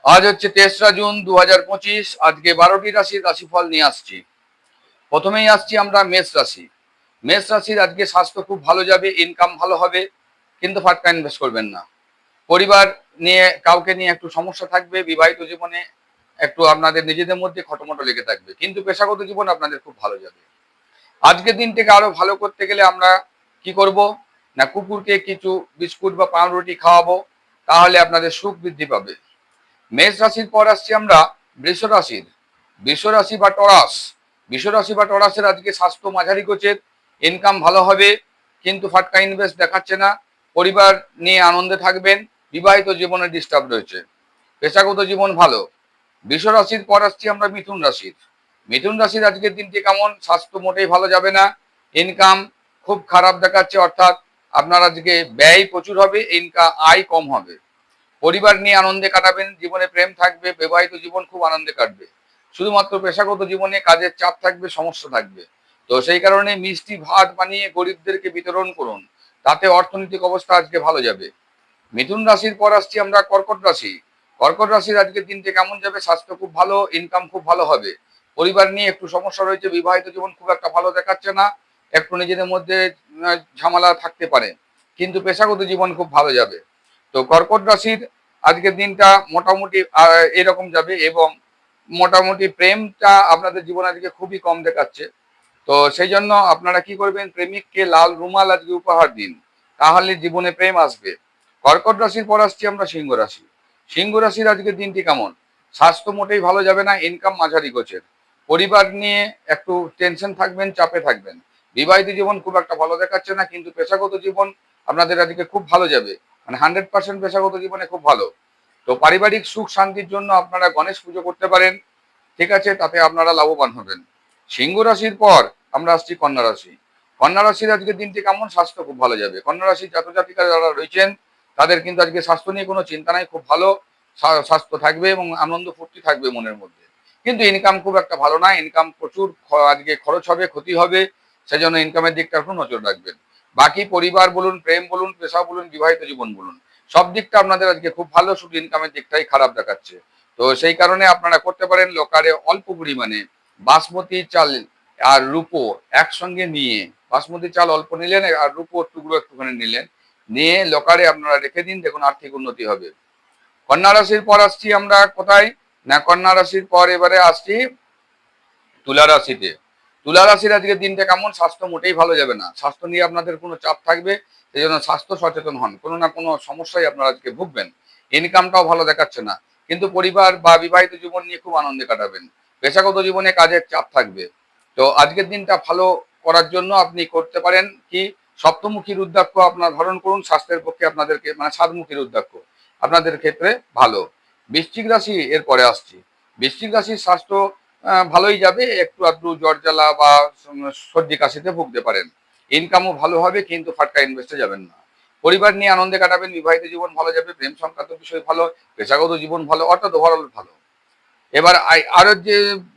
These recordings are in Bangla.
আজ হচ্ছে ৩রা জুন ২০২৫। আজকে ১২টি রাশির রাশিফল নিয়ে আসছি। প্রথমেই আসছি আমরা মেষ রাশি। মেষ রাশির আজকে স্বাস্থ্য খুব ভালো যাবে, ইনকাম ভালো হবে, কিন্তু ফাটকা ইনভেস্ট করবেন না। পরিবার নিয়ে কাউকে নিয়ে একটু সমস্যা থাকবে, বিবাহিত জীবনে একটু আপনাদের নিজেদের মধ্যে খটোমটো লেগে থাকবে, কিন্তু পেশাগত জীবন আপনাদের খুব ভালো যাবে। আজকের দিনটাকে আরো ভালো করতে গেলে আমরা কি করব না, কুকুরকে কিছু বিস্কুট বা পাউরুটি খাওয়াবো, তাহলে আপনাদের সুখ বৃদ্ধি পাবে। মেষ রাশির পর আসছি আমরা বৃষ রাশির। বৃষ রাশি বা টরাস। বৃষ রাশি বা টরাসের আজকে স্বাস্থ্য মাঝারি গোছের, ইনকাম ভালো হবে, কিন্তু ফাটকা ইনভেস্ট দেখাচ্ছে না। পরিবার নিয়ে আনন্দে থাকবেন, বিবাহিত জীবনে ডিস্টার্ব রয়েছে, পেশাগত জীবন ভালো। বৃষ রাশির পর আসছি আমরা মিথুন রাশির। মিথুন রাশির আজকের দিনটি কেমন? স্বাস্থ্য মোটেই ভালো যাবে না, ইনকাম খুব খারাপ দেখাচ্ছে, অর্থাৎ আপনার আজকে ব্যয় প্রচুর হবে, আয় কম হবে। পরিবার নিয়ে আনন্দে কাটাবেন, জীবনে প্রেম থাকবে, বিবাহিত জীবন খুব আনন্দে কাটবে। শুধুমাত্র পেশাগত জীবনে কাজের চাপ থাকবে, সমস্যা থাকবে। তো সেই কারণে মিষ্টি ভাত বানিয়ে গরিবদেরকে বিতরণ করুন, তাতে অর্থনৈতিক অবস্থা আজকে ভালো যাবে। মিথুন রাশির পর আসছি আমরা কর্কট রাশি। কর্কট রাশির আজকের দিনটি কেমন যাবে? স্বাস্থ্য খুব ভালো, ইনকাম খুব ভালো হবে। পরিবার নিয়ে একটু সমস্যা রয়েছে, বিবাহিত জীবন খুব একটা ভালো দেখাচ্ছে না, একটু নিজেদের মধ্যে ঝামেলা থাকতে পারে, কিন্তু পেশাগত জীবন খুব ভালো যাবে। তো কর্কট রাশির আজকের দিনটা মোটামুটি এরকম যাবে, এবং মোটামুটি প্রেমটা আপনাদের জীবন আজকে খুবই কম দেখাচ্ছে। তো সেই জন্য আপনারা কি করবেন, প্রেমিককে লাল রুমাল আজকে উপহার দিন, তাহলে জীবনে প্রেম আসবে। কর্কট রাশির পর আসছি আমরা সিংহ রাশি। সিংহ রাশির আজকের দিনটি কেমন? স্বাস্থ্য মোটেই ভালো যাবে না, ইনকাম মাঝারি গোছের। পরিবার নিয়ে একটু টেনশন থাকবেন, চাপে থাকবেন। বিবাহিত জীবন খুব একটা ভালো দেখাচ্ছে না, কিন্তু পেশাগত জীবন আপনাদের আজকে খুব ভালো যাবে, মানে 100% পেশাগত জীবনে খুব ভালো। তো পারিবারিক সুখ শান্তির জন্য আপনারা গণেশ পুজো করতে পারেন, ঠিক আছে, তাতে আপনারা লাভবান হবেন। সিংহ রাশির পর আমরা আসছি কন্যা রাশি। কন্যা রাশির আজকের দিনটি কেমন? স্বাস্থ্য খুব ভালো যাবে। কন্যা রাশির জাতক জাতিকা যারা রয়েছেন, তাদের কিন্তু আজকে স্বাস্থ্য নিয়ে কোনো চিন্তা নাই, খুব ভালো স্বাস্থ্য থাকবে এবং আনন্দ ফুর্তি থাকবে মনের মধ্যে। কিন্তু ইনকাম খুব একটা ভালো না, ইনকাম প্রচুর আজকে খরচ হবে, ক্ষতি হবে, সেজন্য ইনকামের দিকটা একটু নজর রাখবেন। বাকি পরিবার বলুন, প্রেম বলুন, পেশা বলুন, বিবাহিত জীবন বলুন, সব দিকটা আপনাদের আজকে খুব ভালো, শুধু ইনকামের দিকটাই খারাপ দেখাচ্ছে। তো সেই কারণে আপনারা করতে পারেন, লোকারে অল্প পরিমাণে বাসমতি চাল আর রুপো একসঙ্গে নিয়ে, বাসমতি চাল অল্প নিলেন আর রুপোর টুকরো একটুখানি নিলেন, নিয়ে লোকারে আপনারা রেখে দিন, দেখুন আর্থিক উন্নতি হবে। কন্যা রাশির পর আসছি আমরা কোথায় না, কন্যা রাশির পর এবারে আসছি তুলা রাশিতে। তুলা রাশির আজকে দিনটা কেমন? স্বাস্থ্য মোটেই ভালো যাবে না, স্বাস্থ্য নিয়ে আপনাদের কোনো চাপ থাকবে, সেই জন্য স্বাস্থ্য সচেতন হন, কোনো না কোনো সমস্যায় আপনারা আজকে ভুগবেন। ইনকামটাও ভালো দেখাচ্ছে না, কিন্তু পরিবার বা বিবাহিত জীবন নিয়ে খুব আনন্দে কাটাবেন। পেশাগত জীবনে কাজের চাপ থাকবে। তো আজকের দিনটা ভালো করার জন্য আপনি করতে পারেন কি, সপ্তমুখী রুদ্রাক্ষ আপনার ধারণ করুন, স্বাস্থ্যের পক্ষে আপনাদেরকে, মানে সাতমুখী রুদ্রাক্ষ আপনাদের ক্ষেত্রে ভালো। বৃশ্চিক রাশি এর পরে আসছি। বৃশ্চিক রাশির স্বাস্থ্য ভালোই যাবে, একটু আধটু জ্বর জ্বালা বা সর্দি কাশিতে ভুগতে পারেন। ইনকামও ভালো হবে, কিন্তু ফাটকা ইনভেস্টে যাবেন না। পরিবার নিয়ে আনন্দে কাটাবেন, বিবাহিত জীবন ভালো যাবে, প্রেম সংক্রান্ত বিষয় ভালো, পেশাগত জীবন ভালো, অর্থাৎ ওভারঅল ভালো। এবার আরো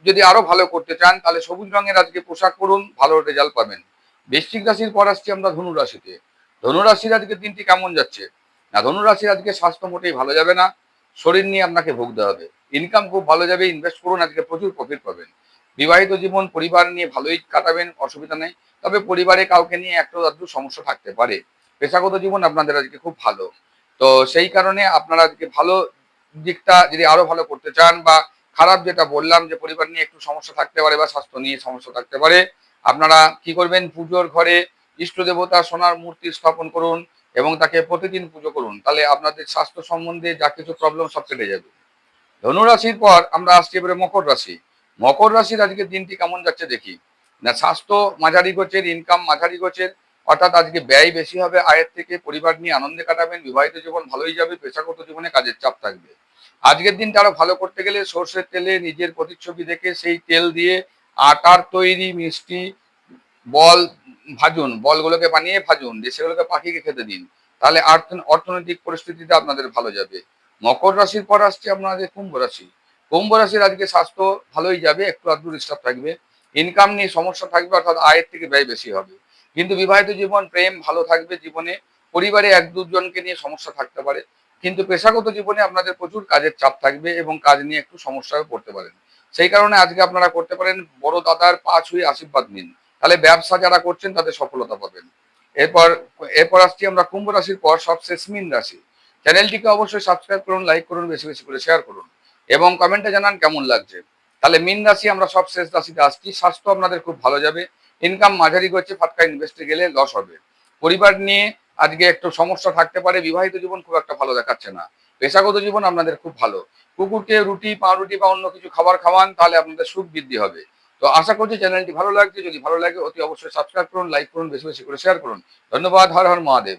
যদি আরো ভালো করতে চান, তাহলে সবুজ রঙের আজকে পোশাক পরুন, ভালো রেজাল্ট পাবেন। বৃশ্চিক রাশির পর আসছি আমরা ধনু রাশিতে। ধনু রাশির আজকে দিনটি কেমন যাচ্ছে না, ধনু রাশির আজকে স্বাস্থ্য মোটেই ভালো যাবে না, শরীর নিয়ে আপনাকে ভুগতে হবে। ইনকাম খুব ভালো যাবে, ইনভেস্ট করুন, আজকে প্রচুর প্রফিট পাবেন। বিবাহিত জীবন পরিবার নিয়ে ভালোই কাটাবেন, অসুবিধা নেই, তবে পরিবারে কাউকে নিয়ে একটু আধটু সমস্যা থাকতে পারে। পেশাগত জীবন আপনাদের আজকে খুব ভালো। তো সেই কারণে আপনারা আজকে ভালো দিকটা যদি আরো ভালো করতে চান, বা খারাপ যেটা বললাম যে পরিবার নিয়ে একটু সমস্যা থাকতে পারে বা স্বাস্থ্য নিয়ে সমস্যা থাকতে পারে, আপনারা কি করবেন, পুজোর ঘরে ইষ্ট দেবতা সোনার মূর্তি স্থাপন করুন এবং তাকে প্রতিদিন পুজো করুন, তাহলে আপনাদের স্বাস্থ্য সম্বন্ধে যা কিছু প্রবলেম সব কেটে যাবে। ধনুরাশির পর আমরা আসছি এবারে মকর রাশি। মকর রাশির আজকে দিনটি কেমন যাচ্ছে দেখি না, স্বাস্থ্য মাঝারি গোছের, ইনকাম মাঝারি গোছের, অর্থাৎ আজকে ব্যয় বেশি হবে আয়ের থেকে, পরিবার নিয়ে আনন্দে কাটাবেন, বিবাহিত জীবন ভালোই যাবে, পেশাগত জীবনে কাজের চাপ থাকবে। আজকের দিনটা আরো ভালো করতে গেলে সর্ষের তেলে নিজের প্রতিচ্ছবি দেখে সেই তেল দিয়ে আটার তৈরি মিষ্টি বল ভাজুন, বলগুলোকে বানিয়ে ভাজুন, দিয়ে সেগুলোকে পাখিকে খেতে দিন, তাহলে অর্থনৈতিক পরিস্থিতিটা আপনাদের ভালো যাবে। মকর রাশির পর আসছে আপনাদের কুম্ভ রাশি। কুম্ভ রাশির আজকে স্বাস্থ্য ভালোই যাবে, একটু আধটু ডিস্টার্ব থাকবে, ইনকাম নিয়ে সমস্যা থাকবে, অর্থাৎ আয়ের থেকে ব্যয় বেশি হবে, কিন্তু বিবাহিত জীবন প্রেম ভালো থাকবে জীবনে। পরিবারে এক দুজনকে নিয়ে সমস্যা থাকতে পারে, কিন্তু পেশাগত জীবনে আপনাদের প্রচুর কাজের চাপ থাকবে এবং কাজ নিয়ে একটু সমস্যায় পড়তে পারেন। সেই কারণে আজকে আপনারা করতে পারেন বড় দাদার পা ছুঁয়ে আশীর্বাদ নিন। তাহলে ব্যবসা যারা করছেন তাদের সফলতা পাবেন। এরপর এরপর আসছি আমরা কুম্ভ রাশির পর সবশেষ মীন রাশি। চ্যানেলটিকে অবশ্যই সাবস্ক্রাইব করুন, লাইক করুন, বেশি বেশি করে শেয়ার করুন এবং কমেন্টে জানান কেমন লাগছে। তাহলে মীন রাশি আমরা সবশেষ রাশিতে আসছি। স্বাস্থ্য আপনাদের খুব ভালো যাবে, ইনকাম মাঝারি করছে, ফাটকা ইনভেস্টে গেলে লস হবে। পরিবার নিয়ে আজকে একটু সমস্যা থাকতে পারে, বিবাহিত জীবন খুব একটা ভালো দেখাচ্ছে না। পেশাগত জীবন আপনাদের খুব ভালো। কুকুরকে রুটি, পাউরুটি বা অন্য কিছু খাবার খাওয়ান, তাহলে আপনাদের সুখ বৃদ্ধি হবে। তো আশা করছি চ্যানেলটি ভালো লাগছে। যদি ভালো লাগে অতি অবশ্যই সাবস্ক্রাইব করুন, লাইক করুন, বেশি বেশি করে শেয়ার করুন। ধন্যবাদ। হর হর মহাদেব।